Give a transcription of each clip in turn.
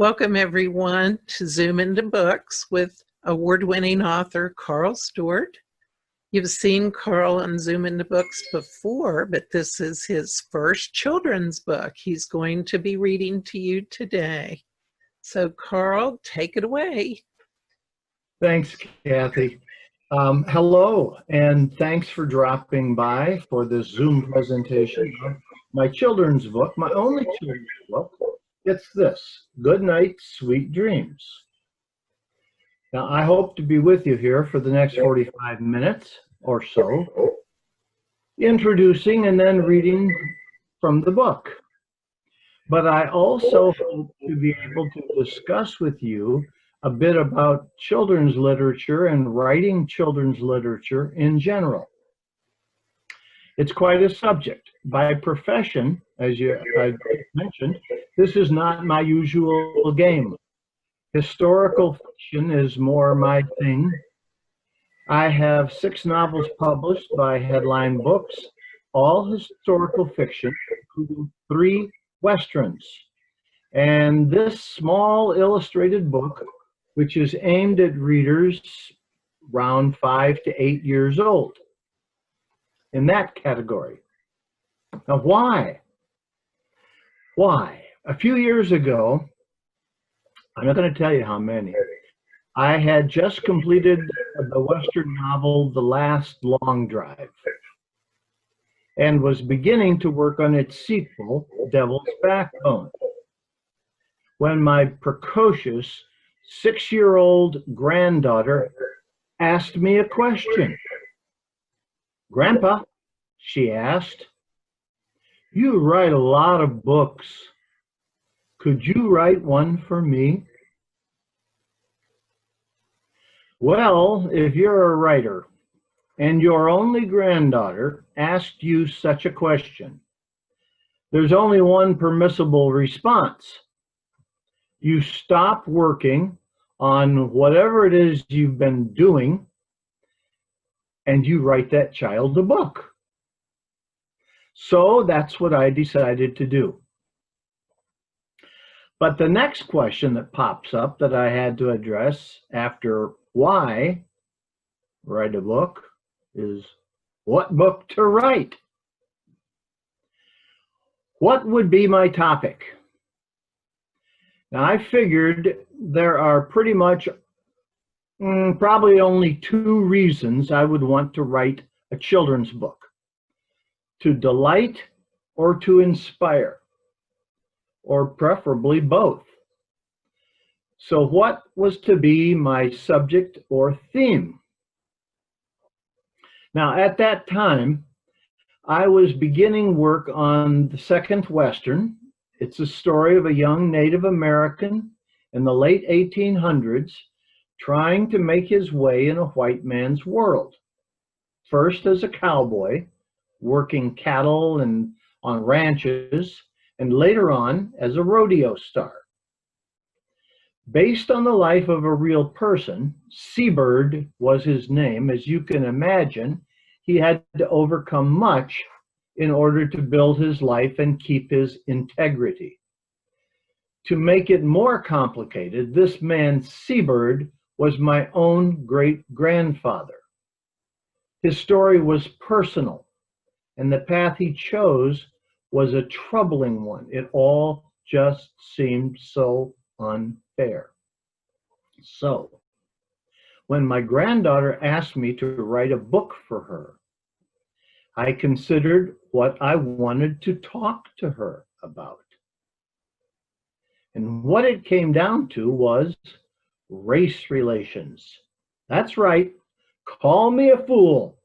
Welcome everyone to Zoom into Books with award-winning author Karl Stewart. You've seen Karl on Zoom into Books before, but this is his first children's book he's going to be reading to you today. So Karl, take it away. Thanks, Kathy. Hello, and thanks for dropping by for this Zoom presentation of my children's book, my only children's book. It's this, Good Night, Sweet Dreams. Now, I hope to be with you here for the next 45 minutes or so, introducing and then reading from the book. But I also hope to be able to discuss with you a bit about children's literature and writing children's literature in general. It's quite a subject. By profession, as I mentioned, this is not my usual game. Historical fiction is more my thing. I have 6 novels published by Headline Books, all historical fiction, including 3 Westerns. And this small illustrated book, which is aimed at readers around 5 to 8 years old, in that category. Now, why? Why? A few years ago, I'm not going to tell you how many, I had just completed the Western novel, The Last Long Drive, and was beginning to work on its sequel, Devil's Backbone, when my precocious 6-year-old granddaughter asked me a question. "Grandpa," she asked, "you write a lot of books. Could you write one for me?" Well, if you're a writer and your only granddaughter asked you such a question, there's only one permissible response. You stop working on whatever it is you've been doing and you write that child a book. So that's what I decided to do. But the next question that pops up that I had to address after why write a book is what book to write? What would be my topic? Now, I figured there are pretty much probably only 2 reasons I would want to write a children's book: to delight or to inspire, or preferably both. So what was to be my subject or theme? Now, at that time, I was beginning work on the second Western. It's a story of a young Native American in the late 1800s trying to make his way in a white man's world. First as a cowboy, working cattle and on ranches, and later on as a rodeo star. Based on the life of a real person, Seabird was his name. As you can imagine, he had to overcome much in order to build his life and keep his integrity. To make it more complicated, this man, Seabird, was my own great-grandfather. His story was personal, and the path he chose was a troubling one. It all just seemed so unfair. So, when my granddaughter asked me to write a book for her, I considered what I wanted to talk to her about. And what it came down to was race relations. That's right, call me a fool.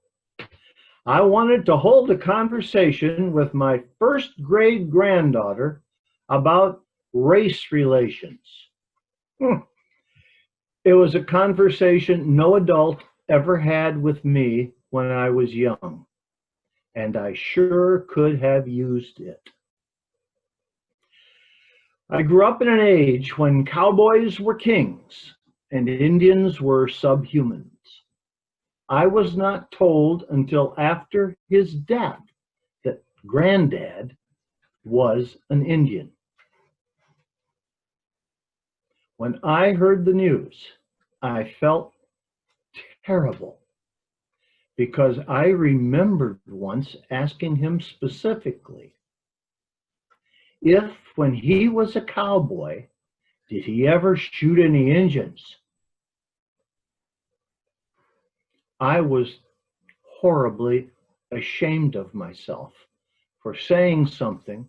I wanted to hold a conversation with my 1st grade granddaughter about race relations. It was a conversation no adult ever had with me when I was young, and I sure could have used it. I grew up in an age when cowboys were kings and Indians were subhumans. I was not told until after his death that Granddad was an Indian. When I heard the news, I felt terrible because I remembered once asking him specifically if, when he was a cowboy, did he ever shoot any Indians? I was horribly ashamed of myself for saying something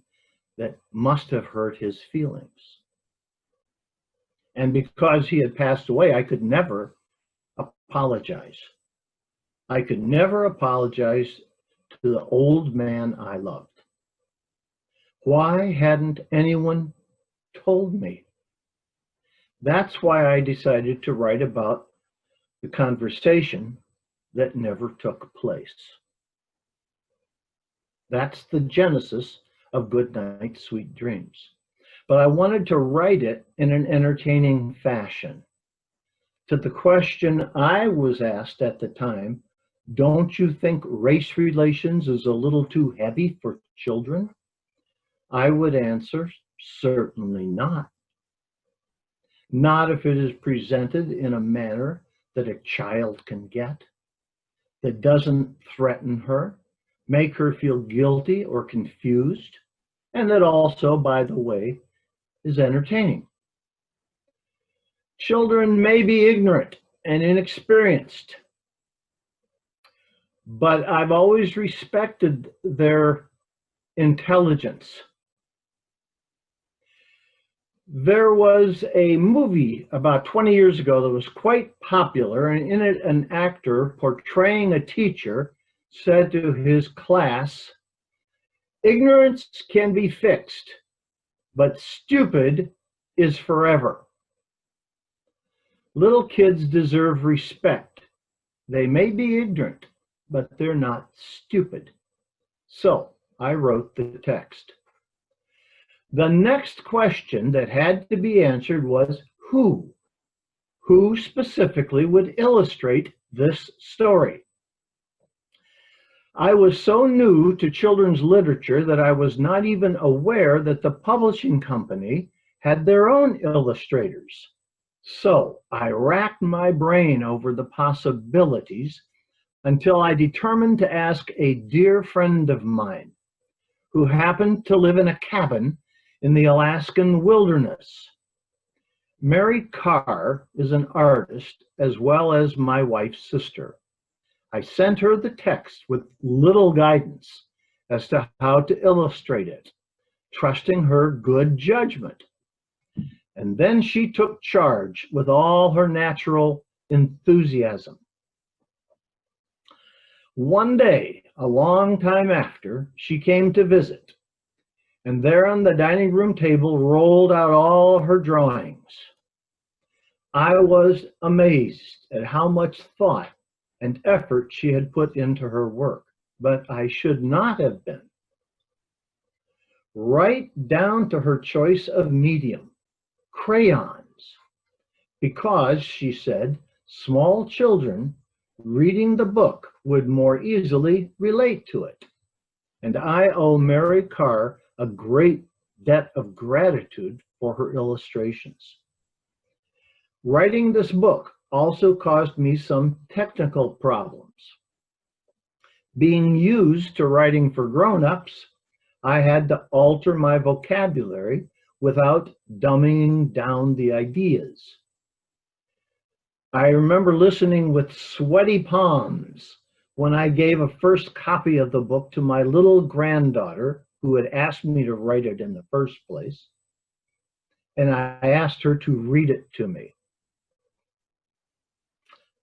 that must have hurt his feelings. And because he had passed away, I could never apologize. I could never apologize to the old man I loved. Why hadn't anyone told me? That's why I decided to write about the conversation that never took place. That's the genesis of Good Night, Sweet Dreams. But I wanted to write it in an entertaining fashion. To the question I was asked at the time, don't you think race relations is a little too heavy for children? I would answer, certainly not. Not if it is presented in a manner that a child can get, that doesn't threaten her, make her feel guilty or confused, and that also, by the way, is entertaining. Children may be ignorant and inexperienced, but I've always respected their intelligence. There was a movie about 20 years ago that was quite popular, and in it an actor portraying a teacher said to his class, "Ignorance can be fixed, but stupid is forever." Little kids deserve respect. They may be ignorant, but they're not stupid. So I wrote the text. The next question that had to be answered was who? Who specifically would illustrate this story? I was so new to children's literature that I was not even aware that the publishing company had their own illustrators. So I racked my brain over the possibilities until I determined to ask a dear friend of mine who happened to live in a cabin in the Alaskan wilderness. Mary Carr is an artist as well as my wife's sister. I sent her the text with little guidance as to how to illustrate it, trusting her good judgment. And then she took charge with all her natural enthusiasm. One day, a long time after, she came to visit, and there on the dining room table rolled out all her drawings. I was amazed at how much thought and effort she had put into her work, but I should not have been. Right down to her choice of medium, crayons, because, she said, small children reading the book would more easily relate to it. And I owe Mary Carr a great debt of gratitude for her illustrations. Writing this book also caused me some technical problems. Being used to writing for grown-ups, I had to alter my vocabulary without dumbing down the ideas. I remember listening with sweaty palms when I gave a first copy of the book to my little granddaughter, who had asked me to write it in the first place, and I asked her to read it to me.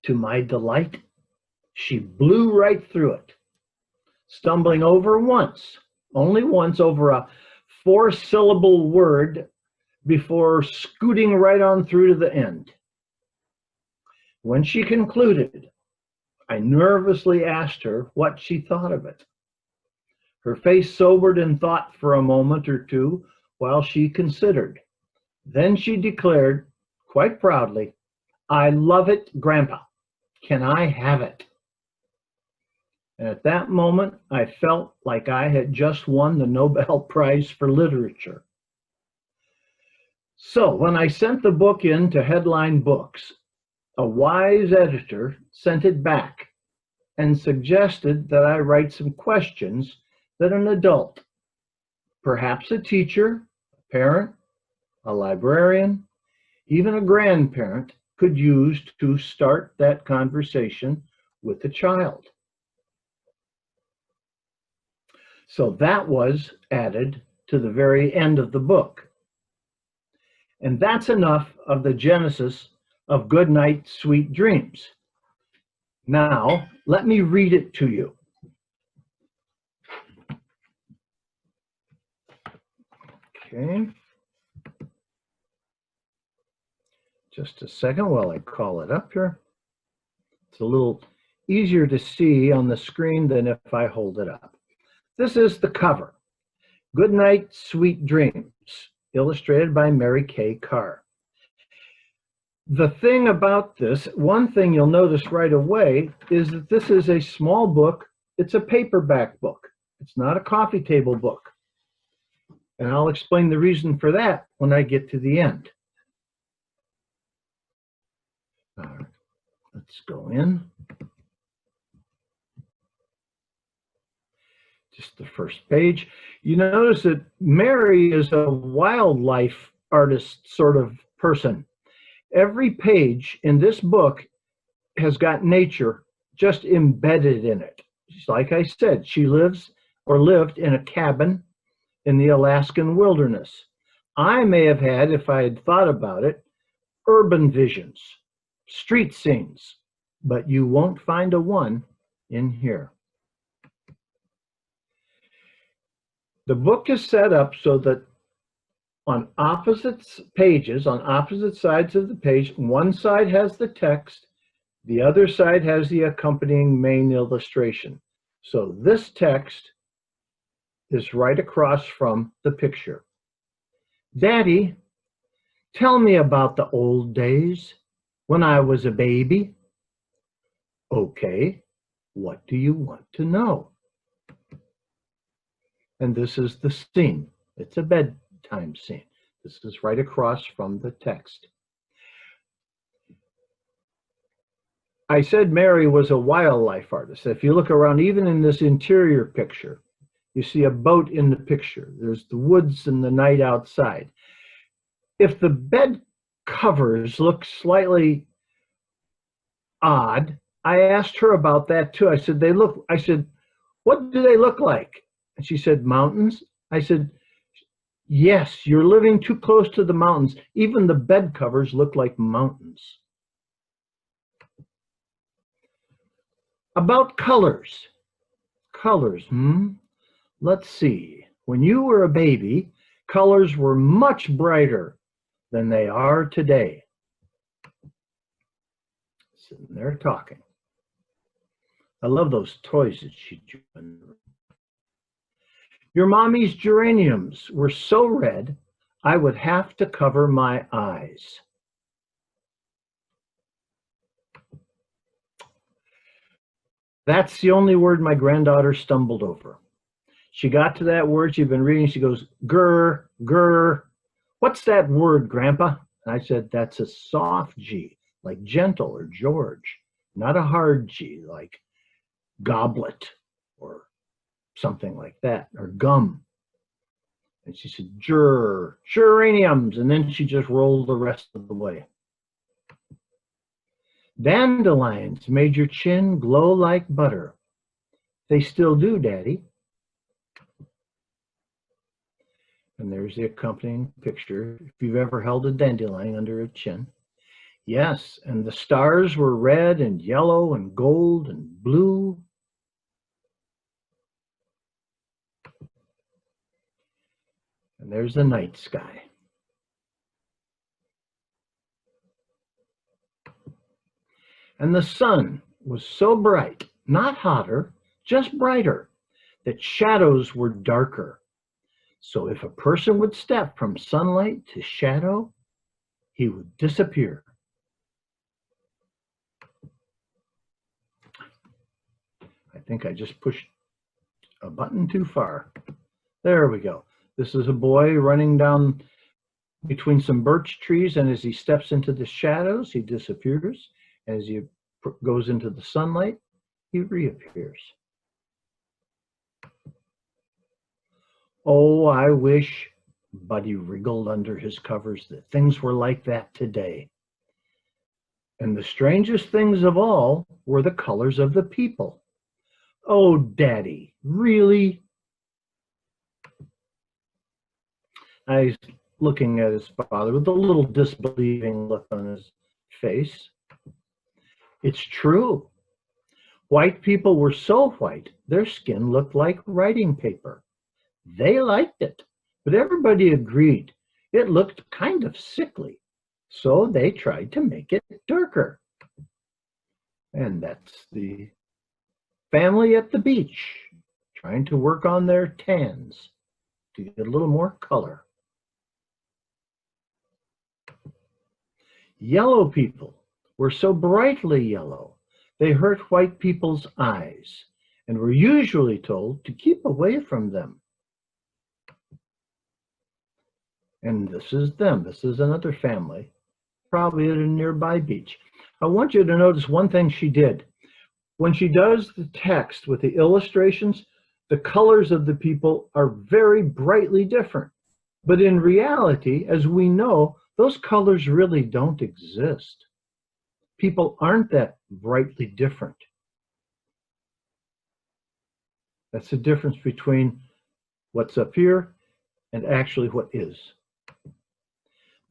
To my delight, she blew right through it, stumbling over once, only once, over a 4-syllable word before scooting right on through to the end. When she concluded, I nervously asked her what she thought of it. Her face sobered in thought for a moment or two while she considered. Then she declared, quite proudly, "I love it, Grandpa. Can I have it?" And at that moment, I felt like I had just won the Nobel Prize for Literature. So when I sent the book in to Headline Books, a wise editor sent it back and suggested that I write some questions that an adult, perhaps a teacher, a parent, a librarian, even a grandparent, could use to start that conversation with the child. So that was added to the very end of the book. And that's enough of the genesis of Good Night, Sweet Dreams. Now, let me read it to you. Okay. Just a second while I call it up here. It's a little easier to see on the screen than if I hold it up. This is the cover. Good Night, Sweet Dreams, illustrated by Mary Kay Carr. The thing about this, one thing you'll notice right away, is that this is a small book. It's a paperback book. It's not a coffee table book. And I'll explain the reason for that when I get to the end. All right, let's go in. Just the first page. You notice that Mary is a wildlife artist sort of person. Every page in this book has got nature just embedded in it. Just like I said, she lives or lived in a cabin in the Alaskan wilderness. I may have had, if I had thought about it, urban visions, street scenes, but you won't find a one in here. The book is set up so that on opposite pages, on opposite sides of the page, one side has the text, the other side has the accompanying main illustration. So this text is right across from the picture. Daddy, tell me about the old days when I was a baby. Okay, what do you want to know? And this is the scene. It's a bedtime scene. This is right across from the text. I said Mary was a wildlife artist. If you look around, even in this interior picture, you see a boat in the picture. There's the woods and the night outside. If the bed covers look slightly odd, I asked her about that too. I said, what do they look like? And she said, mountains. I said, yes, you're living too close to the mountains. Even the bed covers look like mountains. About colors. Colors, Let's see. When you were a baby, colors were much brighter than they are today. Sitting there talking. I love those toys that she drew in the room. Your mommy's geraniums were so red, I would have to cover my eyes. That's the only word my granddaughter stumbled over. She got to that word she'd been reading. She goes, grr, grr. What's that word, Grandpa? And I said, that's a soft G, like gentle or George, not a hard G, like goblet or something like that, or gum. And she said, geraniums. And then she just rolled the rest of the way. Dandelions made your chin glow like butter. They still do, Daddy. And there's the accompanying picture, if you've ever held a dandelion under a chin. Yes, and the stars were red and yellow and gold and blue. And there's the night sky. And the sun was so bright, not hotter, just brighter, that shadows were darker. So if a person would step from sunlight to shadow, he would disappear. I think I just pushed a button too far. There we go. This is a boy running down between some birch trees, and as he steps into the shadows, he disappears. As he goes into the sunlight, he reappears. Oh, I wish, Buddy wriggled under his covers, that things were like that today. And the strangest things of all were the colors of the people. Oh, Daddy, really? He's looking at his father with a little disbelieving look on his face. It's true. White people were so white, their skin looked like writing paper. They liked it, but everybody agreed it looked kind of sickly, so they tried to make it darker. And that's the family at the beach, trying to work on their tans to get a little more color. Yellow people were so brightly yellow, they hurt white people's eyes and were usually told to keep away from them. And this is them. This is another family, probably at a nearby beach. I want you to notice one thing she did. When she does the text with the illustrations, the colors of the people are very brightly different. But in reality, as we know, those colors really don't exist. People aren't that brightly different. That's the difference between what's up here and actually what is.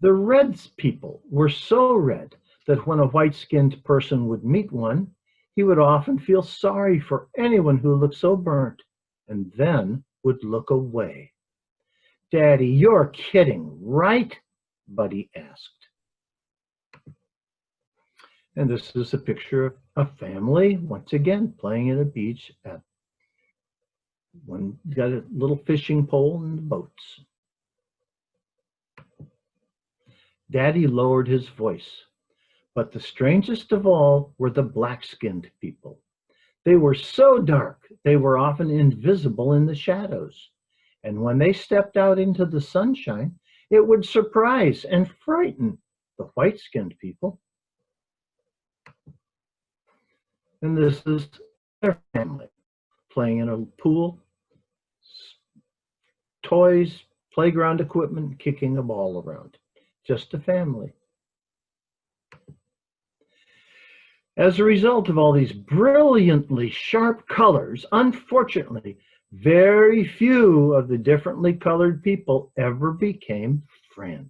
The red people were so red that when a white-skinned person would meet one, he would often feel sorry for anyone who looked so burnt, and then would look away. Daddy, you're kidding, right? Buddy asked. And this is a picture of a family, once again, playing at a beach. One got a little fishing pole and the boats. Daddy lowered his voice, but the strangest of all were the black-skinned people. They were so dark, they were often invisible in the shadows. And when they stepped out into the sunshine, it would surprise and frighten the white-skinned people. And this is their family, playing in a pool, toys, playground equipment, kicking a ball around. Just a family. As a result of all these brilliantly sharp colors, unfortunately, very few of the differently colored people ever became friends.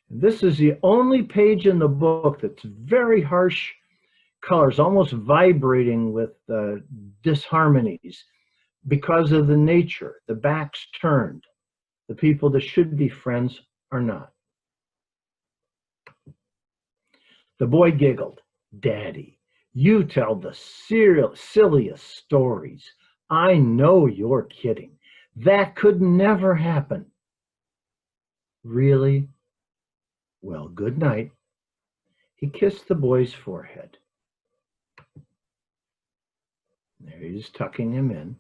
This is the only page in the book that's very harsh colors, almost vibrating with disharmonies because of the nature. The back's turned. The people that should be friends are not. The boy giggled. Daddy, you tell the silliest stories. I know you're kidding. That could never happen. Really? Well, good night. He kissed the boy's forehead. There he is, tucking him in.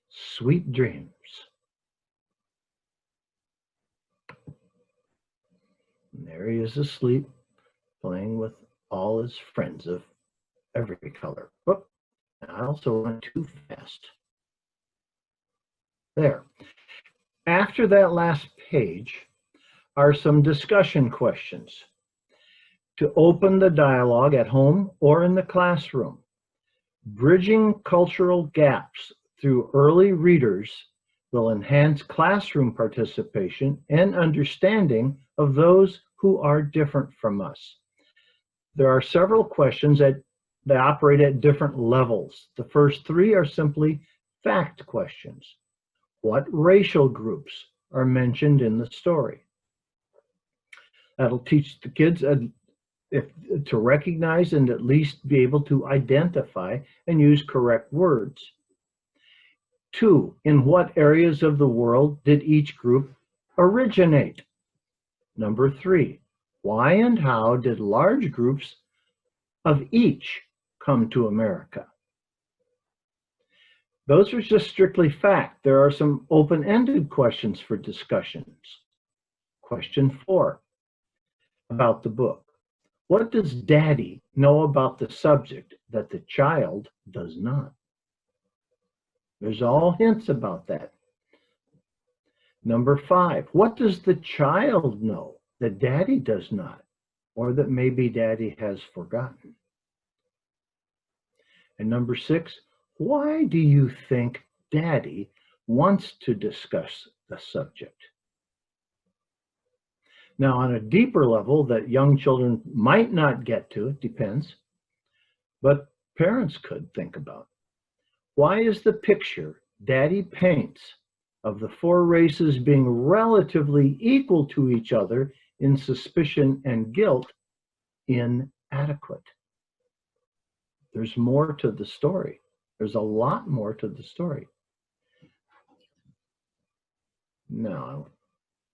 Sweet dreams. And there he is asleep, playing with all his friends of every color. Whoop, I also went too fast. There. After that last page are some discussion questions to open the dialogue at home or in the classroom. Bridging cultural gaps through early readers will enhance classroom participation and understanding of those who are different from us. There are several questions that they operate at different levels. The first three are simply fact questions. What racial groups are mentioned in the story? That'll teach the kids to recognize and at least be able to identify and use correct words. 2, in what areas of the world did each group originate? Number 3, why and how did large groups of each come to America? Those are just strictly fact. There are some open-ended questions for discussions. Question 4 about the book. What does Daddy know about the subject that the child does not? There's all hints about that. Number 5, what does the child know that Daddy does not, or that maybe Daddy has forgotten? And number 6, why do you think Daddy wants to discuss the subject? Now, on a deeper level that young children might not get to, it depends, but parents could think about. Why is the picture Daddy paints of the 4 races being relatively equal to each other in suspicion and guilt inadequate? There's more to the story. There's a lot more to the story. Now,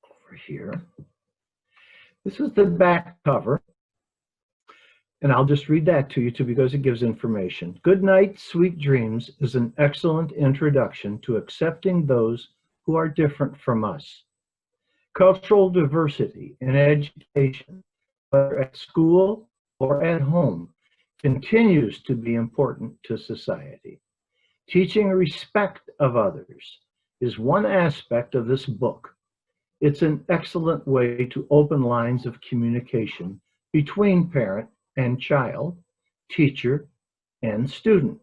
over here, this is the back cover. And I'll just read that to you too because it gives information. Good night, sweet dreams is an excellent introduction to accepting those who are different from us. Cultural diversity in education, whether at school or at home, continues to be important to society. Teaching respect of others is one aspect of this book. It's an excellent way to open lines of communication between parent and child, teacher and student.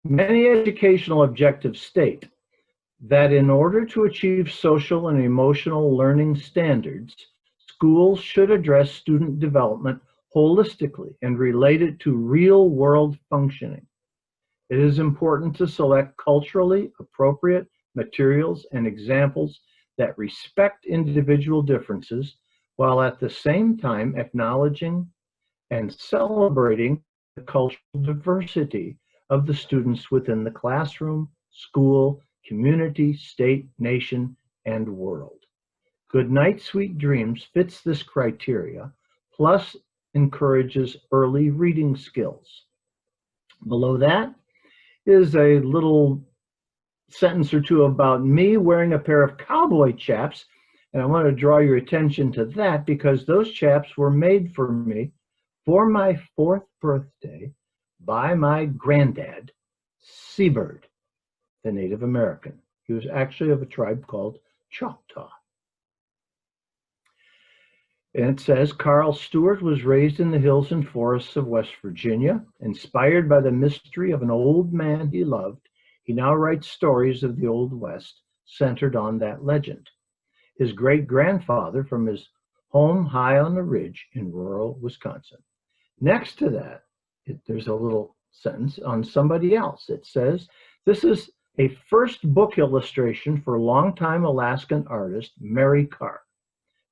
Many educational objectives state that in order to achieve social and emotional learning standards, schools should address student development holistically and relate it to real-world functioning. It is important to select culturally appropriate materials and examples that respect individual differences while at the same time acknowledging and celebrating the cultural diversity of the students within the classroom, school, community, state, nation, and world. Good Night, Sweet Dreams fits this criteria, plus encourages early reading skills. Below that is a little sentence or two about me wearing a pair of cowboy chaps, and I want to draw your attention to that because those chaps were made for me for my 4th birthday by my granddad, Seabird, the Native American. He was actually of a tribe called Choctaw. And it says, Karl Stewart was raised in the hills and forests of West Virginia. Inspired by the mystery of an old man he loved, he now writes stories of the Old West centered on that legend. His great-grandfather from his home high on the ridge in rural Wisconsin. Next to that, there's a little sentence on somebody else. It says, this is a first book illustration for longtime Alaskan artist Mary Carr.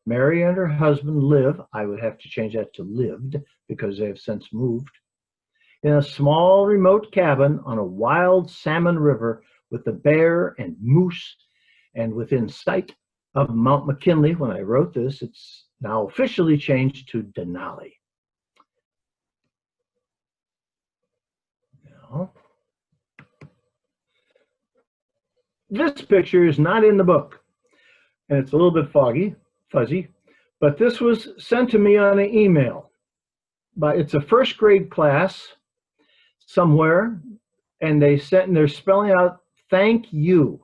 Mary and her husband live, I would have to change that to lived because they have since moved, in a small remote cabin on a wild salmon river with the bear and moose and within sight of Mount McKinley. When I wrote this, it's now officially changed to Denali. Now, this picture is not in the book, and it's a little bit fuzzy, but this was sent to me on an email. But it's a 1st grade class somewhere, and they're spelling out thank you.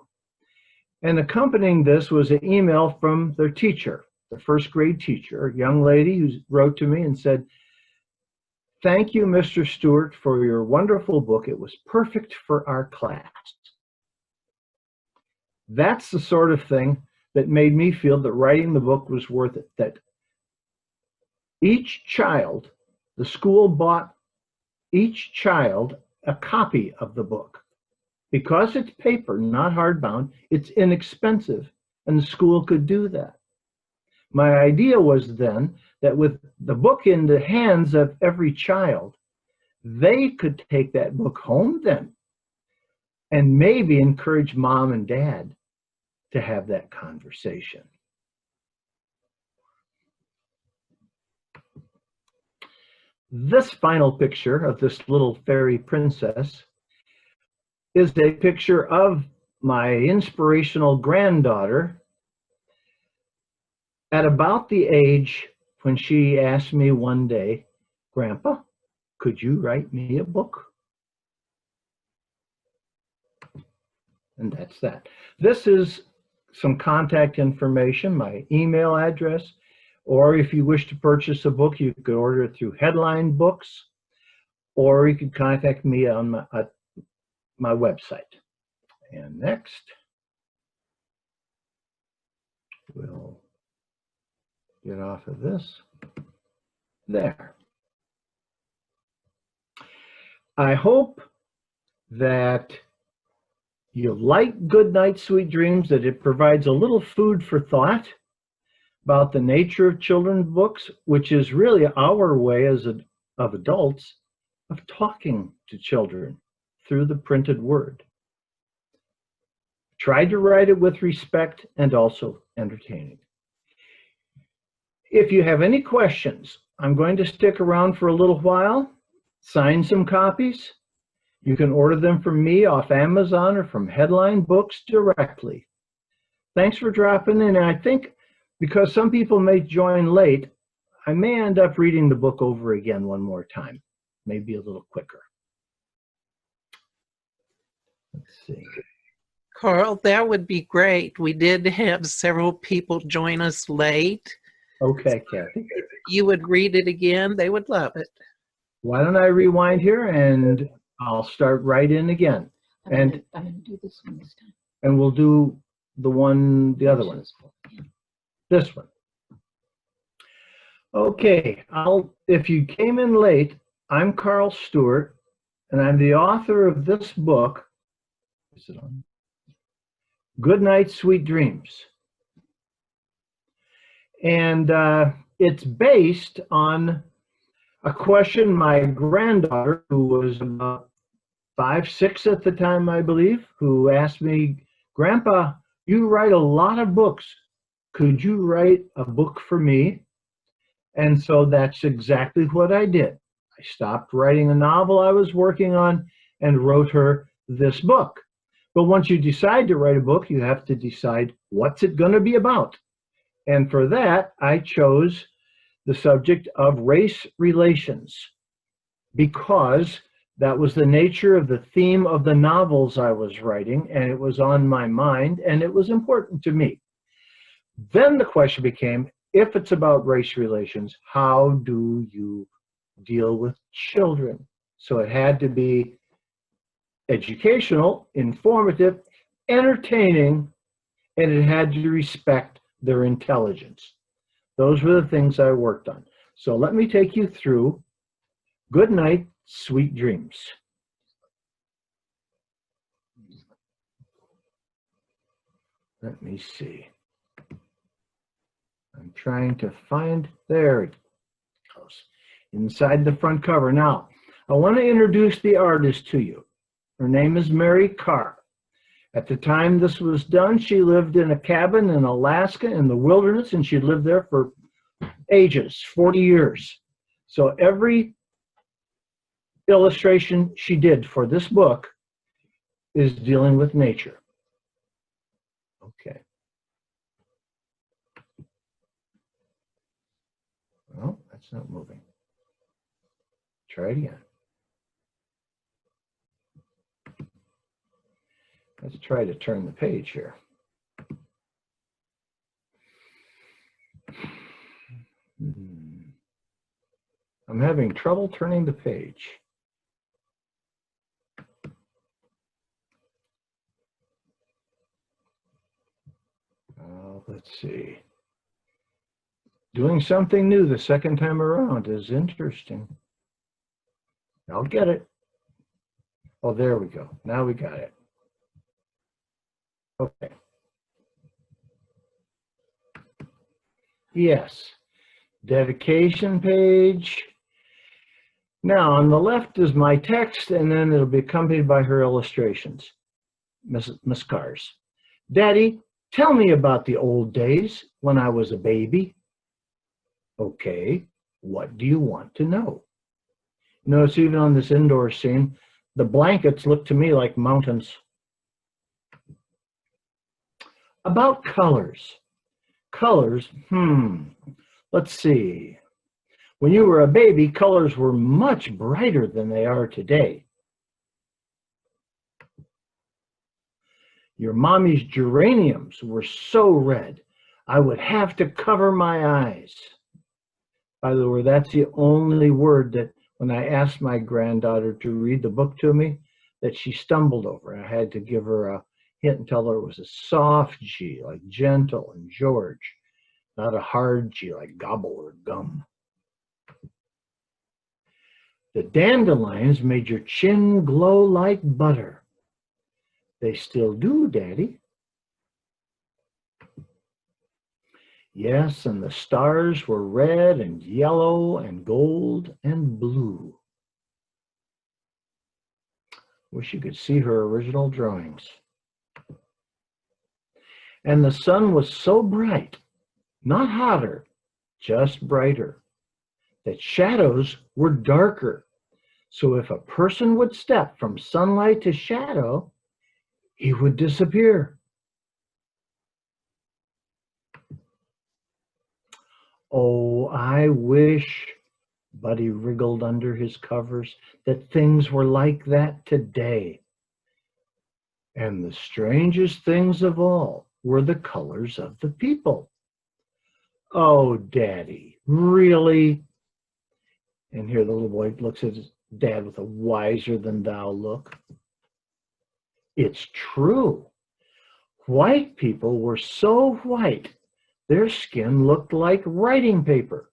And accompanying this was an email from their teacher, the 1st grade teacher, a young lady who wrote to me and said, thank you, Mr. Stewart, for your wonderful book. It was perfect for our class. That's the sort of thing that made me feel that writing the book was worth it, that each child, the school bought each child a copy of the book. Because it's paper, not hardbound, it's inexpensive, and the school could do that. My idea was then that with the book in the hands of every child, they could take that book home then and maybe encourage mom and dad to have that conversation. This final picture of this little fairy princess is a picture of my inspirational granddaughter at about the age when she asked me one day, "Grandpa, could you write me a book?" And that's that. This is some contact information, my email address, or if you wish to purchase a book, you could order it through Headline Books, or you could contact me on my website. And next, we'll get off of this. There. I hope that you like Good Night, Sweet Dreams, that it provides a little food for thought about the nature of children's books, which is really our way of adults of talking to children through the printed word. Try to write it with respect and also entertaining. If you have any questions, I'm going to stick around for a little while, sign some copies. You can order them from me off Amazon or from Headline Books directly. Thanks for dropping in. And I think because some people may join late, I may end up reading the book over again one more time, maybe a little quicker. Let's see. Carl, that would be great. We did have several people join us late. Okay, Kathy. If you would read it again, they would love it. Why don't I rewind here and I'll start right in again. And I'm going to do this one this time. And we'll do the other one. This one. Okay, if you came in late, I'm Karl Stewart, and I'm the author of this book. Is it on? Good Night, Sweet Dreams. And it's based on a question my granddaughter, who was about 5, 6 at the time, I believe, who asked me, "Grandpa, you write a lot of books. Could you write a book for me?" And so that's exactly what I did. I stopped writing a novel I was working on and wrote her this book. But once you decide to write a book, you have to decide what's it going to be about. And for that, I chose the subject of race relations because that was the nature of the theme of the novels I was writing, and it was on my mind, and it was important to me. Then the question became, if it's about race relations, how do you deal with children? So it had to be educational, informative, entertaining, and it had to respect their intelligence. Those were the things I worked on. So let me take you through Good Night, Sweet Dreams. Let me see. I'm trying to find, there it goes, inside the front cover. Now, I want to introduce the artist to you. Her name is Mary Carr. At the time this was done, she lived in a cabin in Alaska in the wilderness, and she lived there for ages, 40 years. So every illustration she did for this book is dealing with nature. Okay. Well, that's not moving. Try it again. Let's try to turn the page here. I'm having trouble turning the page. Let's see. Doing something new the second time around is interesting. I'll get it. Oh, there we go. Now we got it. Okay. Yes. Dedication page. Now, on the left is my text, and then it'll be accompanied by her illustrations. Miss Carr's. Daddy, tell me about the old days when I was a baby. Okay, what do you want to know? Notice even on this indoor scene, The blankets look to me like mountains. About colors. Colors, let's see. When you were a baby, colors were much brighter than they are today. Your mommy's geraniums were so red, I would have to cover my eyes. By the way, that's the only word that when I asked my granddaughter to read the book to me, that she stumbled over. I had to give her a hint and tell her it was a soft G, like gentle and George, not a hard G, like gobble or gum. The dandelions made your chin glow like butter. They still do, Daddy. Yes, and the stars were red and yellow and gold and blue. Wish you could see her original drawings. And the sun was so bright, not hotter, just brighter, that shadows were darker. So if a person would step from sunlight to shadow, he would disappear. Oh, I wish, Buddy wriggled under his covers, that things were like that today. And the strangest things of all were the colors of the people. Oh, Daddy, really? And here the little boy looks at his dad with a wiser-than-thou look. It's true. White people were so white, their skin looked like writing paper.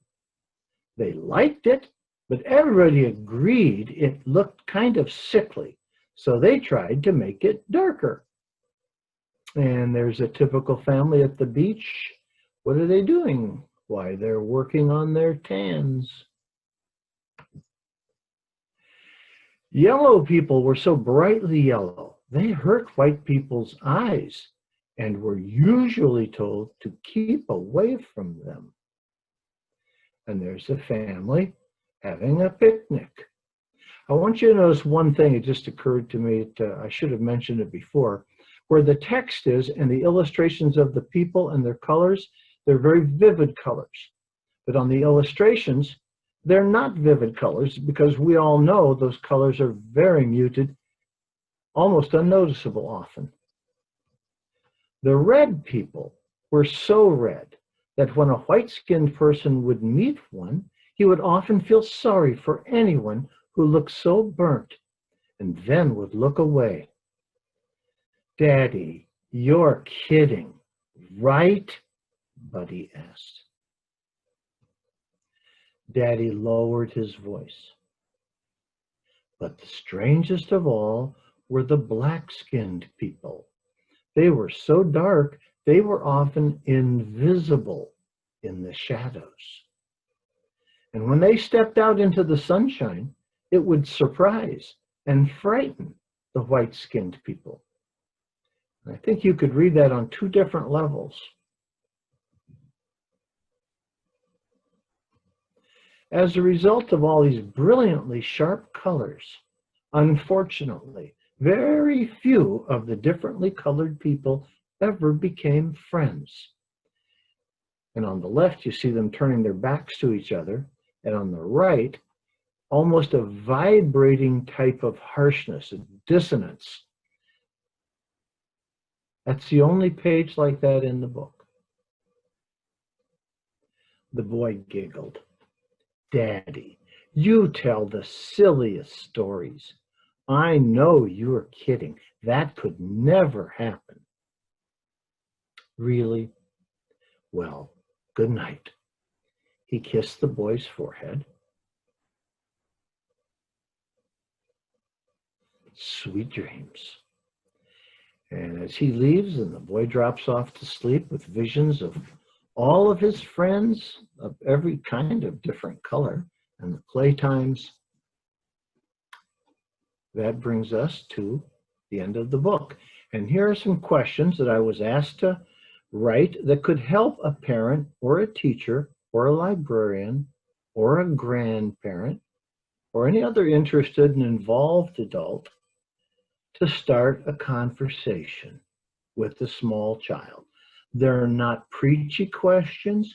They liked it, but everybody agreed it looked kind of sickly, so they tried to make it darker. And there's a typical family at the beach. What are they doing? Why, they're working on their tans. Yellow people were so brightly yellow, they hurt white people's eyes and were usually told to keep away from them. And there's a family having a picnic. I want you to notice one thing. It just occurred to me. I should have mentioned it before. Where the text is and the illustrations of the people and their colors, they're very vivid colors. But on the illustrations, they're not vivid colors because we all know those colors are very muted, almost unnoticeable often. The red people were so red that when a white-skinned person would meet one, he would often feel sorry for anyone who looked so burnt and then would look away. Daddy, you're kidding, right? Buddy asked. Daddy lowered his voice. But the strangest of all were the black-skinned people. They were so dark, they were often invisible in the shadows. And when they stepped out into the sunshine, it would surprise and frighten the white-skinned people. And I think you could read that on two different levels. As a result of all these brilliantly sharp colors, unfortunately, very few of the differently colored people ever became friends. And on the left, you see them turning their backs to each other, and on the right, almost a vibrating type of harshness, a dissonance. That's the only page like that in the book. The boy giggled. Daddy, you tell the silliest stories. I know you're kidding. That could never happen. Really? Well, good night. He kissed the boy's forehead. Sweet dreams. And as he leaves and the boy drops off to sleep with visions of all of his friends of every kind of different color and the playtimes, that brings us to the end of the book. And here are some questions that I was asked to write that could help a parent or a teacher or a librarian or a grandparent or any other interested and involved adult to start a conversation with the small child. They're not preachy questions.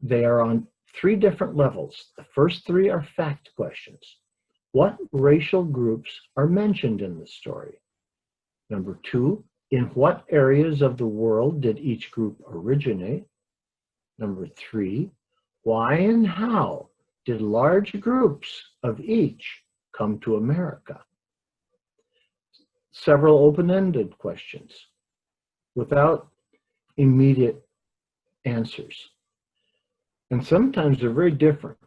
They are on 3 different levels. The first 3 are fact questions. What racial groups are mentioned in the story? Number 2, in what areas of the world did each group originate? Number 3, why and how did large groups of each come to America? Several open-ended questions without immediate answers. And sometimes they're very different.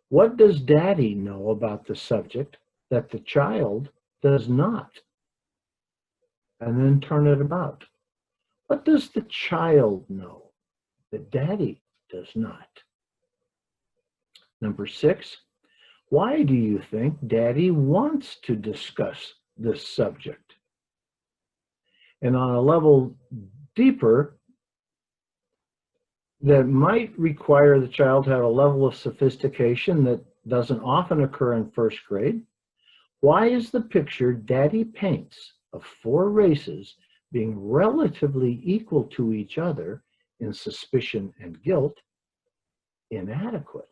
What does Daddy know about the subject that the child does not? And then turn it about. What does the child know that Daddy does not? Number 6, why do you think Daddy wants to discuss this subject? And on a level deeper, that might require the child to have a level of sophistication that doesn't often occur in first grade. Why is the picture Daddy paints of 4 races being relatively equal to each other in suspicion and guilt inadequate?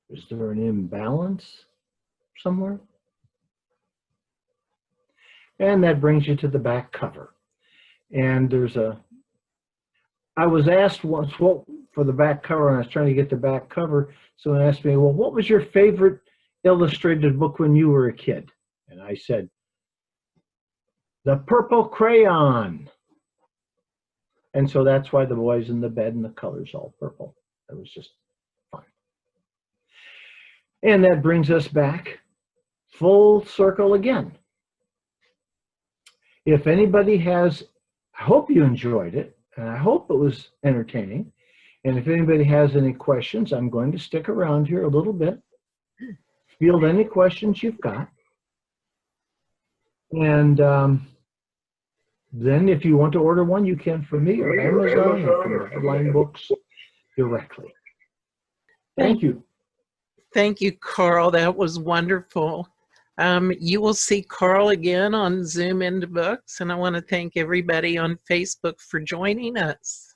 Is there an imbalance somewhere? And that brings you to the back cover. And there's I was asked once what for the back cover, and I was trying to get the back cover. Someone asked me, well, what was your favorite illustrated book when you were a kid? And I said, The Purple Crayon. And so that's why the boy's in the bed and the color's all purple. That was just fun. And that brings us back full circle again. If anybody has, I hope you enjoyed it, and I hope it was entertaining. And if anybody has any questions, I'm going to stick around here a little bit, field any questions you've got. And then if you want to order one, you can from me or Amazon or from the Headline Books directly. Thank you. Thank you, Karl. That was wonderful. You will see Karl again on Zoom into Books, and I want to thank everybody on Facebook for joining us.